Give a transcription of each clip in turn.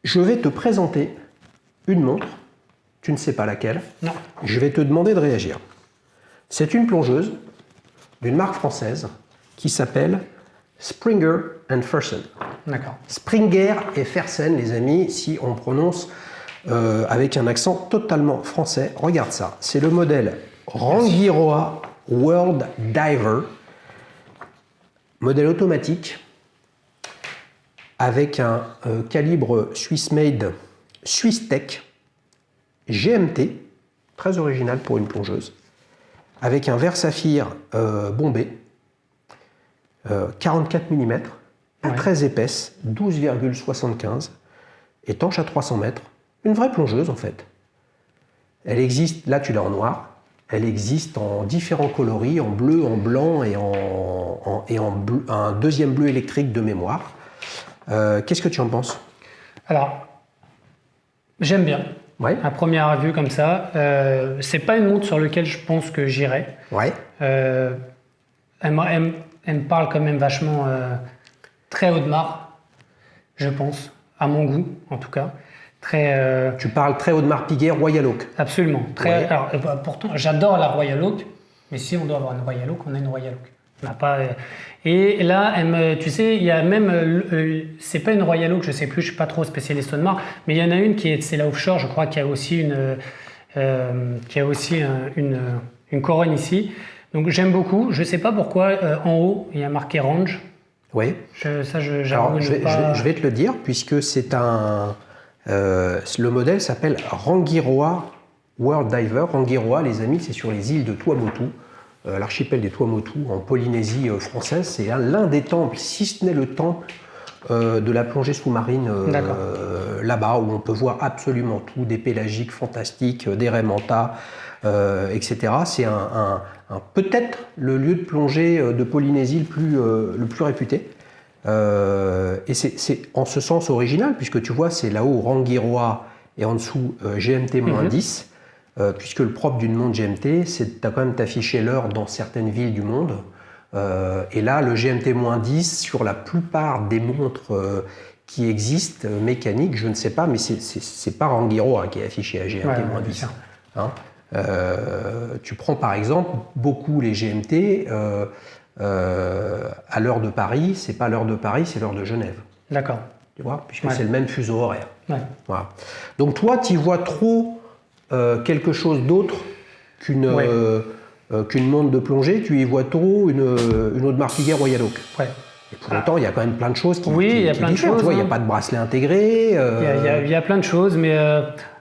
Je vais te présenter une montre, tu ne sais pas laquelle. Non. Je vais te demander de réagir. C'est une plongeuse d'une marque française qui s'appelle Springer & Fersen. D'accord. Springer et Fersen, les amis, si on prononce avec un accent totalement français. Regarde ça, c'est le modèle Rangiroa World Diver, modèle automatique avec un calibre Swiss-made Swiss-Tech GMT, très original pour une plongeuse, avec un verre saphir bombé, 44 mm, pas très épaisse, 12,75, étanche à 300 mètres, une vraie plongeuse en fait. Elle existe, là tu l'as en noir, elle existe en différents coloris, en bleu, en blanc et en bleu, un deuxième bleu électrique de mémoire. Qu'est-ce que tu en penses? Alors, j'aime bien. Ouais. À première vue comme ça, c'est pas une montre sur laquelle je pense que j'irai. Ouais. Elle me parle quand même vachement très Audemars, je pense, à mon goût en tout cas. Très. Tu parles très Audemars Piguet, Royal Oak. Absolument. Très. Ouais. Alors, pourtant, j'adore la Royal Oak, mais si on doit avoir une Royal Oak, on a une Royal Oak. On n'a pas. Et là, tu sais, il y a même, c'est pas une Royal Oak, je sais plus, je suis pas trop spécialiste Audemars, mais il y en a une c'est la Offshore, je crois, qui a aussi une couronne ici. Donc j'aime beaucoup. Je sais pas pourquoi en haut il y a marqué Range. Oui. J'avoue je vais te le dire puisque c'est un. Le modèle s'appelle Rangiroa World Diver. Rangiroa, les amis, c'est sur les îles de Tuamotu. L'archipel des Tuamotu en Polynésie française, c'est l'un des temples, si ce n'est le temple de la plongée sous-marine là-bas, où on peut voir absolument tout, des pélagiques fantastiques, des raimentas, etc. C'est peut-être le lieu de plongée de Polynésie le plus réputé. Et c'est en ce sens original, puisque tu vois, c'est là-haut Rangiroa et en dessous GMT-10. Puisque le propre d'une montre GMT, c'est quand même t'afficher l'heure dans certaines villes du monde. Et là, le GMT-10, sur la plupart des montres qui existent, mécaniques, je ne sais pas, mais c'est pas Rangiroa qui est affiché à GMT-10. Hein, tu prends par exemple beaucoup les GMT, à l'heure de Paris, c'est pas l'heure de Paris, c'est l'heure de Genève. D'accord. Tu vois, puisque c'est le même fuseau horaire. Ouais. Voilà. Donc toi, tu vois trop quelque chose d'autre qu'une montre de plongée, tu y vois trop une Audemars Piguet Royal Oak. Ouais. Et pour autant, il y a quand même plein de choses qui il y a plein de choses. Tu vois, il n'y a pas de bracelet intégré. Il y a plein de choses, mais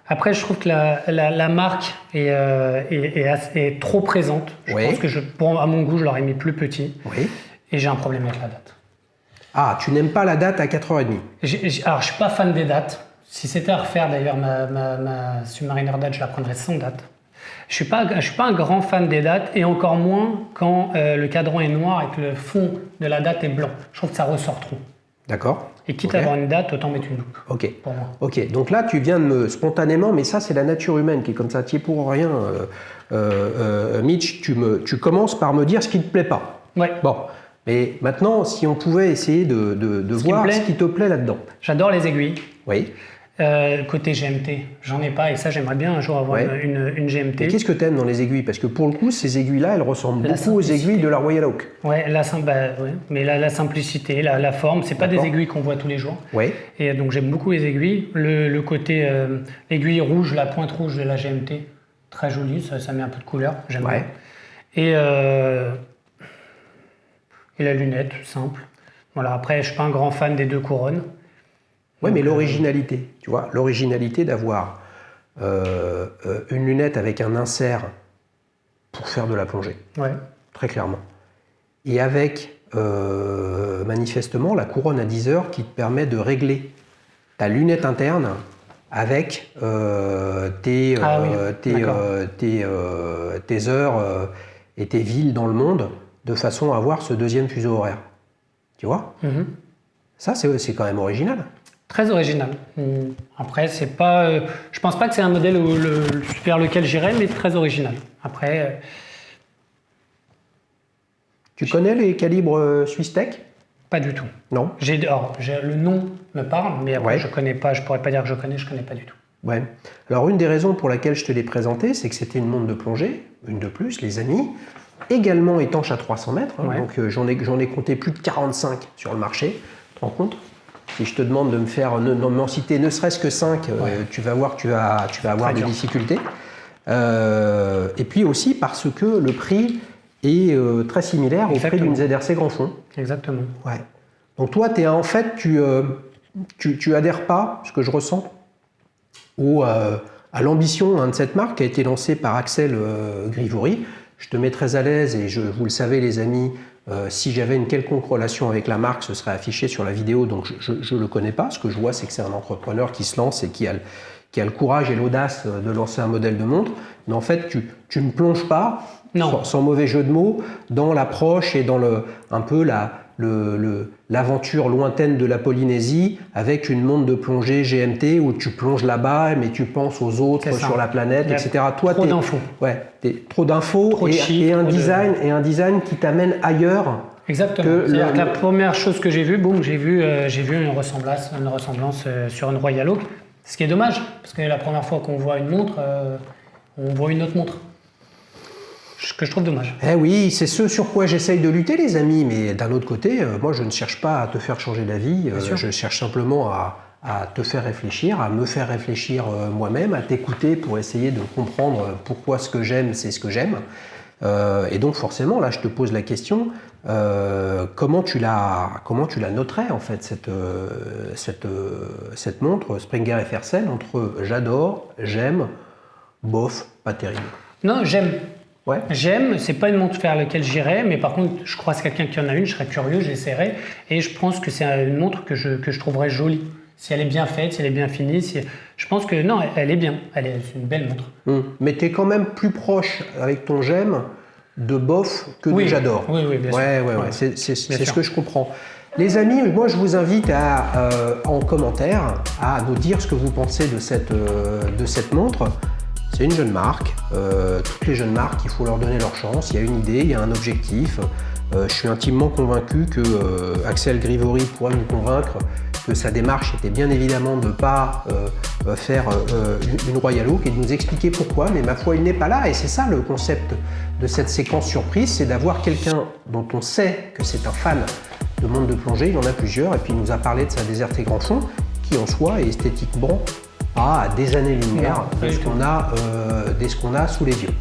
après, je trouve que la marque est trop présente. Je pense que à mon goût, je l'aurais mis plus petit. Oui. Et j'ai un problème avec la date. Ah, tu n'aimes pas la date à 4h30? Alors, je suis pas fan des dates. Si c'était à refaire, d'ailleurs, ma Submariner date, je la prendrais sans date. Je suis pas un grand fan des dates, et encore moins quand le cadran est noir et que le fond de la date est blanc. Je trouve que ça ressort trop. D'accord. Et quitte à avoir une date, autant mettre une loupe. Ok. Pour moi. Ok. Donc là, tu viens de me spontanément, mais ça, c'est la nature humaine qui est comme ça. Tu es pour rien, Mitch. Tu commences par me dire ce qui ne te plaît pas. Ouais. Bon. Mais maintenant, si on pouvait essayer de voir ce qui te plaît là-dedans. J'adore les aiguilles. Oui. Côté GMT, j'en ai pas, et ça, j'aimerais bien un jour avoir une GMT. Et qu'est-ce que tu aimes dans les aiguilles? Parce que pour le coup, ces aiguilles-là, elles ressemblent beaucoup aux aiguilles de la Royal Oak. Ouais, mais la simplicité, la forme, c'est pas des aiguilles qu'on voit tous les jours. Ouais. Et donc j'aime beaucoup les aiguilles. Le côté aiguille rouge, la pointe rouge de la GMT, très jolie, ça met un peu de couleur, j'aime bien. Et la lunette, simple. Voilà, après, je suis pas un grand fan des deux couronnes. Oui, mais l'originalité, tu vois, l'originalité d'avoir une lunette avec un insert pour faire de la plongée, très clairement. Et avec, manifestement, la couronne à 10 heures qui te permet de régler ta lunette interne avec tes heures et tes villes dans le monde, de façon à avoir ce deuxième fuseau horaire. Tu vois? Ça, c'est quand même original. Très original. Après, c'est pas, je pense pas que c'est un modèle vers lequel j'irais, mais très original. Après, tu connais les calibres Swiss-Tech? Pas du tout. Non? Le nom me parle, mais après, Ouais. je connais pas. Je pourrais pas dire que je connais pas du tout. Ouais. Alors, une des raisons pour laquelle je te l'ai présenté, c'est que c'était une montre de plongée, une de plus, les amis, également étanche à 300 mètres. Hein, Ouais. donc, j'en ai compté plus de 45 sur le marché. Tu te rends compte? Si je te demande de m'en citer ne serait-ce que 5, tu vas voir que tu vas avoir Très des dur. difficultés. Et puis aussi parce que le prix est très similaire au prix Exactement. d'une ZRC Grand Fond. Exactement. Ouais. Donc toi, en fait, tu adhères pas, ce que je ressens, à l'ambition de cette marque qui a été lancée par Axel Grivori. Je te mets très à l'aise et vous le savez les amis, si j'avais une quelconque relation avec la marque, ce serait affiché sur la vidéo, donc je ne le connais pas. Ce que je vois, c'est que c'est un entrepreneur qui se lance et qui a le courage et l'audace de lancer un modèle de montre. Mais en fait, tu ne plonges pas, sans mauvais jeu de mots, dans l'approche et dans l'aventure lointaine de la Polynésie avec une montre de plongée GMT où tu plonges là-bas mais tu penses aux autres sur la planète, etc. Toi, trop d'infos. Ouais, trop d'infos et un design qui t'amène ailleurs. Exactement. C'est-à-dire que la première chose que j'ai vue, j'ai vu une ressemblance sur une Royal Oak. Ce qui est dommage, parce que la première fois qu'on voit une montre, on voit une autre montre. Ce que je trouve dommage. Eh oui, c'est ce sur quoi j'essaye de lutter, les amis. Mais d'un autre côté, moi, je ne cherche pas à te faire changer d'avis. Je cherche simplement à te faire réfléchir, à me faire réfléchir moi-même, à t'écouter pour essayer de comprendre pourquoi ce que j'aime, c'est ce que j'aime. Et donc, forcément, là, je te pose la question, comment tu la noterais, en fait, cette montre Springer FR-Cell entre j'adore, j'aime, bof, pas terrible? Non, j'aime. Ouais. J'aime, c'est pas une montre vers laquelle j'irai, mais par contre, je croise quelqu'un qui en a une, je serais curieux, j'essaierai, et je pense que c'est une montre que je trouverais jolie. Si elle est bien faite, si elle est bien finie, je pense que non, elle est bien, c'est une belle montre. Mais tu es quand même plus proche avec ton j'aime de bof que de j'adore. Oui, bien sûr. Ouais. C'est ce que je comprends. Les amis, moi je vous invite en commentaire à nous dire ce que vous pensez de cette montre. C'est une jeune marque. Toutes les jeunes marques, il faut leur donner leur chance. Il y a une idée, il y a un objectif. Je suis intimement convaincu que Axel Grivori pourra nous convaincre que sa démarche était bien évidemment de ne pas faire une Royal Oak et de nous expliquer pourquoi. Mais ma foi, il n'est pas là. Et c'est ça le concept de cette séquence surprise, c'est d'avoir quelqu'un dont on sait que c'est un fan de montre de plongée. Il en a plusieurs. Et puis il nous a parlé de sa DSRT Grand Fond, qui en soi est esthétiquement à des années-lumière de ce qu'on a sous les yeux.